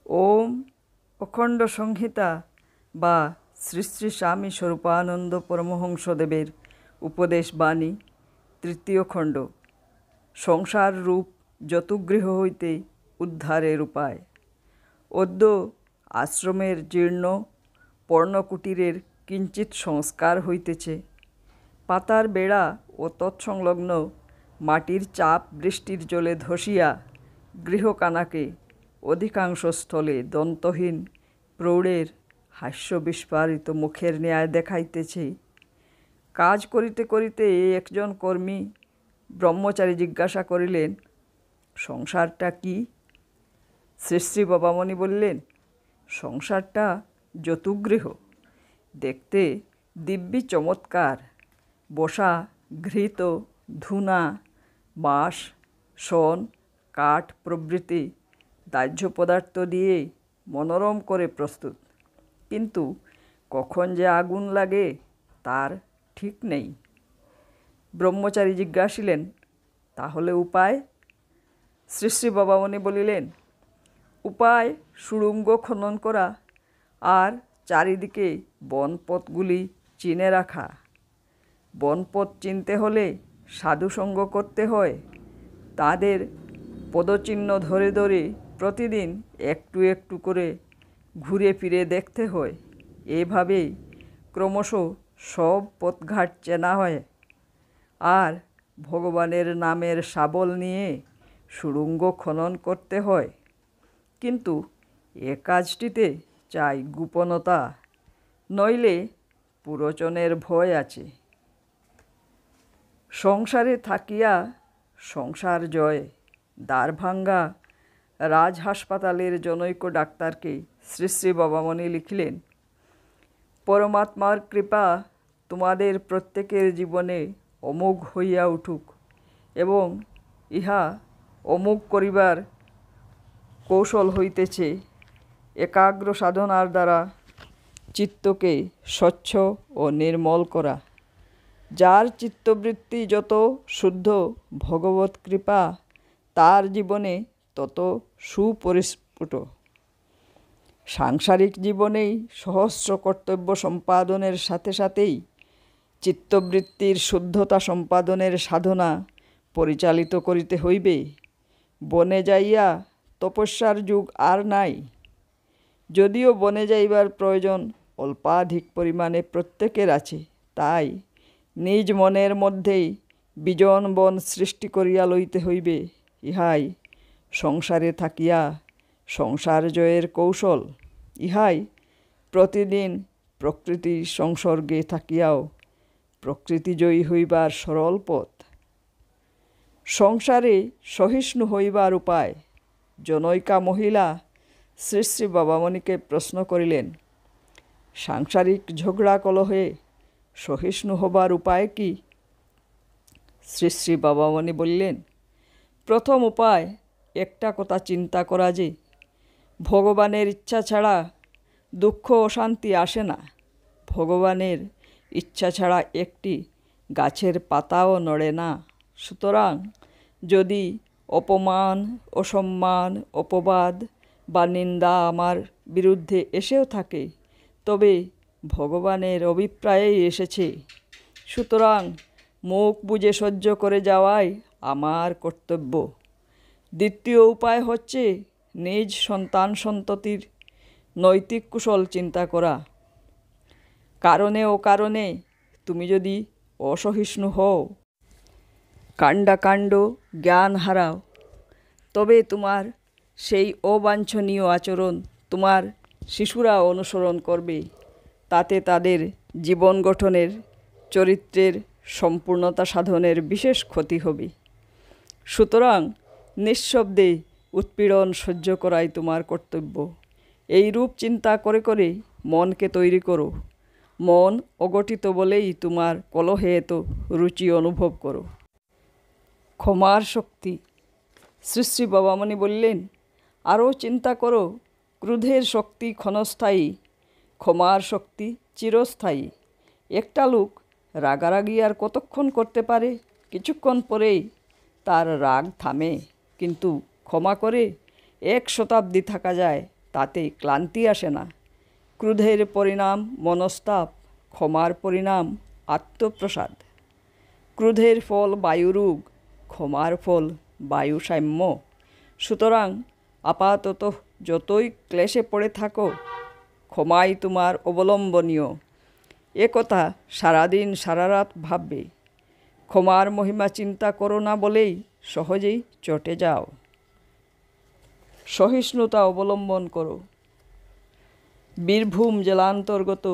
ওম অখণ্ড সংহিতা বা শ্রী শ্রী স্বামী স্বরূপানন্দ পরমহংসদেবের উপদেশ বাণী তৃতীয় খণ্ড। সংসার রূপ যতুগৃহ হইতে উদ্ধারের উপায়। অদ্য আশ্রমের জীর্ণ পর্ণকুটিরের কিঞ্চিৎ সংস্কার হইতেছে। পাতার বেড়া ও তৎসংলগ্ন মাটির চাপ বৃষ্টির জলে ধসিয়া গৃহকানাকে অধিকাংশ স্থলে দন্তহীন প্রৌঢ়ের হাস্যবিস্ফারিত মুখের ন্যায় দেখাইতেছে। কাজ করিতে করিতে একজন কর্মী ব্রহ্মচারী জিজ্ঞাসা করিলেন, সংসারটা কি? শ্রী শ্রী বাবামণি বললেন, সংসারটা যতুগৃহ, দেখতে দিব্যি চমৎকার। বসা, ঘৃত, ধুনা, বাঁশ, শন, কাঠ প্রভৃতি দাহ্য পদার্থ দিয়ে মনোরম করে প্রস্তুত, কিন্তু কখন যে আগুন লাগে তার ঠিক নেই। ব্রহ্মচারী জিজ্ঞাসিলেন, তাহলে উপায়? শ্রী শ্রী বাবামণি বলিলেন, উপায় সুড়ঙ্গ খনন করা আর চারিদিকে বনপথগুলি চিনে রাখা। বনপথ চিনতে হলে সাধুসঙ্গ করতে হয়। তাদের পদচিহ্ন ধরে ধরে প্রতিদিন একটু একটু করে ঘুরে ফিরে দেখতে হয়। এভাবেই ক্রমশ সব পথঘাট চেনা হয়। আর ভগবানের নামের শাবল নিয়ে সুড়ঙ্গ খনন করতে হয়। কিন্তু এ কাজটিতে চাই গোপনতা, নইলে পুরোচনের ভয় আছে। সংসারে থাকিয়া সংসার জয়। দ্বারভাঙ্গা রাজ হাসপাতালের জনৈক ডাক্তারকে শ্রী শ্রী বাবামণি লিখিলেন, পরমাত্মার কৃপা তোমাদের প্রত্যেকের জীবনে অমোঘ হইয়া উঠুক এবং ইহা অমোঘ করিবার কৌশল হইতেছে একাগ্র সাধনার দ্বারা চিত্তকে স্বচ্ছ ও নির্মল করা। যার চিত্তবৃত্তি যত শুদ্ধ, ভগবৎ কৃপা তার জীবনে তত সুপরিস্ফুট। সাংসারিক জীবনেই সহস্র কর্তব্য সম্পাদনের সাথে সাথেই চিত্তবৃত্তির শুদ্ধতা সম্পাদনের সাধনা পরিচালিত করিতে হইবে। বনে যাইয়া তপস্যার যুগ আর নাই। যদিও বনে যাইবার প্রয়োজন অল্পাধিক পরিমাণে প্রত্যেকের আছে, তাই নিজ মনের মধ্যেই বিজন বন সৃষ্টি করিয়া লইতে হইবে। ইহাই সংসারে থাকিয়া সংসার জয়ের কৌশল। ইহাই প্রতিদিন প্রকৃতি সংসর্গে থাকিয়াও প্রকৃতিজয়ী হইবার সরল পথ। সংসারে সহিষ্ণু হইবার উপায়। জনৈকা মহিলা শ্রী শ্রী বাবামণিকে প্রশ্ন করিলেন, সাংসারিক ঝগড়া কলহে সহিষ্ণু হবার উপায় কি? শ্রী শ্রী বাবামণি বললেন, প্রথম উপায় একটা কথা চিন্তা করা যে ভগবানের ইচ্ছা ছাড়া দুঃখ অশান্তি আসে না। ভগবানের ইচ্ছা ছাড়া একটি গাছের পাতাও নড়ে না। সুতরাং যদি অপমান, অসম্মান, অপবাদ বা নিন্দা আমার বিরুদ্ধে এসেও থাকে, তবে ভগবানের অভিপ্রায়েই এসেছে। সুতরাং মুখ বুজে সহ্য করে যাওয়াই আমার কর্তব্য। দ্বিতীয় উপায় হচ্ছে নিজ সন্তান সন্ততির নৈতিক কুশল চিন্তা করা। কারণে অকারণে তুমি যদি অসহিষ্ণু হও, কাণ্ডাকাণ্ড জ্ঞান হারাও, তবে তোমার সেই অবাঞ্ছনীয় আচরণ তোমার শিশুরা অনুসরণ করবে। তাতে তাদের জীবন গঠনের, চরিত্রের সম্পূর্ণতা সাধনের বিশেষ ক্ষতি হবে। সুতরাং নিঃশব্দে উৎপীড়ন সহ্য করাই তোমার কর্তব্য। এই রূপ চিন্তা করে করে মনকে তৈরি করো। মন অগঠিত বলেই তোমার কলহে এত রুচি অনুভব করো। ক্ষমার শক্তি। শ্রী শ্রী বাবামণি বললেন, আরও চিন্তা করো, ক্রোধের শক্তি ক্ষণস্থায়ী, ক্ষমার শক্তি চিরস্থায়ী। একটা লোক রাগারাগি আর কতক্ষণ করতে পারে? কিছুক্ষণ পরেই তার রাগ থামে, কিন্তু ক্ষমা করে 1 শতাব্দী থাকা যায়, তাতে ক্লান্তি আসে না। ক্রোধের পরিণাম মনস্তাপ, ক্ষমার পরিণাম আত্মপ্রসাদ। ক্রোধের ফল বায়ুরোগ, ক্ষমার ফল বায়ুসাম্য। সুতরাং আপাতত যতই ক্লেশে পড়ে থাকো, ক্ষমাই তোমার অবলম্বনীয়। একথা সারাদিন সারারাত ভাববে। ক্ষমার মহিমা চিন্তা করো না বলেই সহজেই চটে যাও। সহিষ্ণুতা অবলম্বন করো। বীরভূম জেলান্তর্গত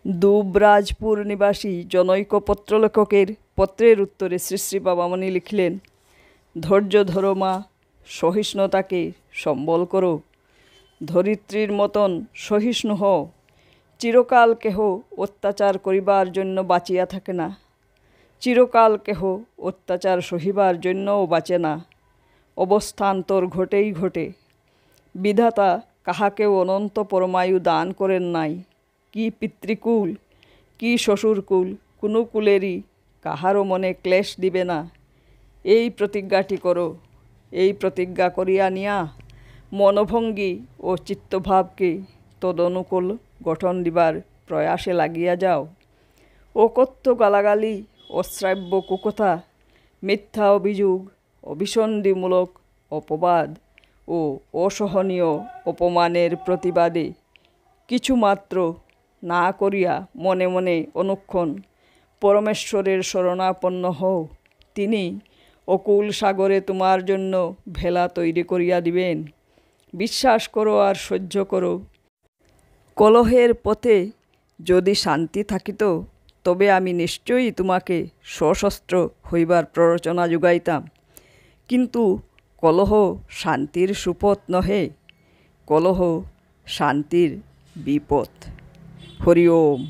দুবরাজপুর নিবাসী জনৈক পত্রলেখকের পত্রের উত্তরে শ্রী শ্রী বাবামণি লিখলেন, ধৈর্য ধরো মা, সহিষ্ণুতাকে সম্বল করো। ধরিত্রীর মতন সহিষ্ণু হও। চিরকাল কেহ অত্যাচার করিবার জন্য বাঁচিয়া থাকে না, চিরকাল কেহ অত্যাচার সহিবার জন্যও বাঁচে না। অবস্থান্তর ঘটেই ঘটে। বিধাতা কাহাকেও অনন্ত পরমায়ু দান করেন নাই। কি পিতৃকুল, কি শ্বশুরকুল, কোনো কুলেরই কাহারও মনে ক্লেশ দিবে না, এই প্রতিজ্ঞাটি করো। এই প্রতিজ্ঞা করিয়া নিয়া মনোভঙ্গি ও চিত্তভাবকে তদনুকূল গঠন দিবার প্রয়াসে লাগিয়া যাও। অকথ্য গালাগালি, অশ্রাব্য কুকথা, মিথ্যা অভিযোগ, অভিসন্ধিমূলক অপবাদ ও অসহনীয় অপমানের প্রতিবাদে কিছুমাত্র না করিয়া মনে মনে অনুক্ষণ পরমেশ্বরের শরণাপন্ন হও। তিনি অকুল সাগরে তোমার জন্য ভেলা তৈরি করিয়া দিবেন। বিশ্বাস করো আর সহ্য করো। কলহের পথে যদি শান্তি থাকিত, তবে আমি নিশ্চয়ই তোমাকে সশস্ত্র হইবার প্ররোচনা যোগাইতাম। কিন্তু কলহ শান্তির সুপথ নহে, কলহ শান্তির বিপথ। হরি ওম।